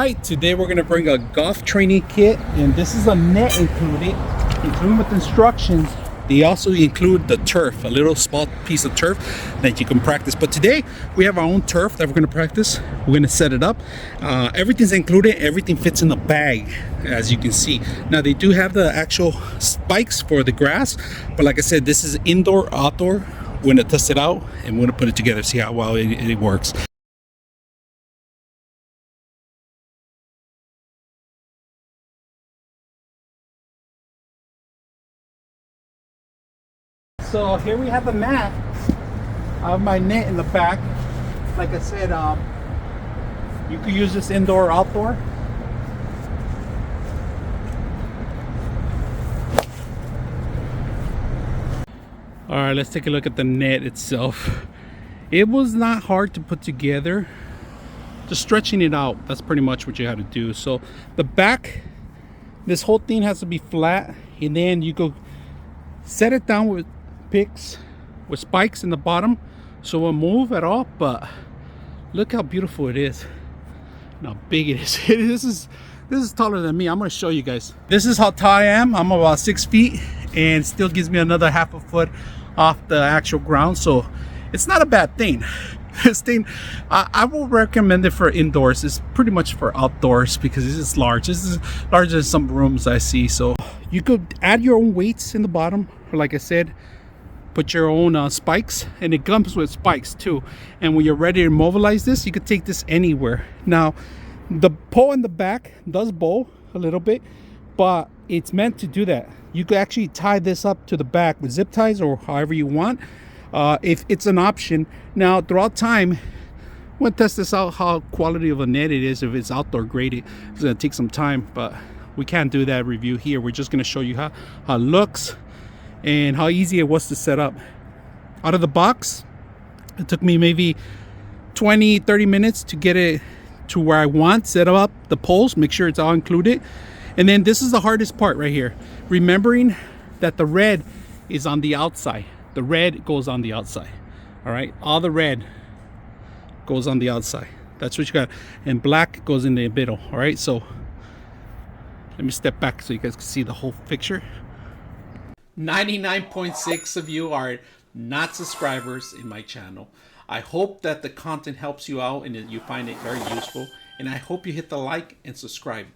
right, today we're gonna bring a golf training kit, and this is a net included with instructions. They also include the turf, a little small piece of turf that you can practice. But today we have our own turf that we're gonna practice. We're gonna set it up. Everything's included, everything fits in the bag, as you can see. Now they do have the actual spikes for the grass, but like I said, this is indoor, outdoor. We're gonna test it out and we're gonna put it together, see how well it works. So here we have the mat. I have my net in the back. Like I said, you could use this indoor or outdoor. All right, let's take a look at the net itself. It was not hard to put together. Just stretching it out, that's pretty much what you had to do. So the back, this whole thing has to be flat, and then you go set it down with picks with spikes in the bottom so it won't move at all. But look how beautiful it is and how big it is. This is taller than me. I'm going to show you guys. This is how tall I am. I'm about 6 feet, and still gives me another half a foot off the actual ground, so it's not a bad thing. This thing, I will recommend it for indoors. It's pretty much for outdoors because this is large. This is larger than some rooms I see. So you could add your own weights in the bottom, or like I said, put your own spikes, and it comes with spikes too. And when you're ready to mobilize this, you could take this anywhere. Now the pole in the back does bow a little bit, but it's meant to do that. You could actually tie this up to the back with zip ties or however you want, if it's an option. Now throughout time, we'll test this out, how quality of a net it is. If it's outdoor graded, it's gonna take some time, but we can't do that review here. We're just gonna show you how it looks and how easy it was to set up. Out of the box, it took me maybe 20-30 minutes to get it to where I want. Set up the poles, make sure it's all included. And then this is the hardest part right here, remembering that the red is on the outside. The red goes on the outside. All right, all the red goes on the outside. That's what you got, and black goes in the middle. All right, so let me step back so you guys can see the whole picture. 99.6 of you are not subscribers in my channel. I hope that the content helps you out and that you find it very useful, and I hope you hit the like and subscribe.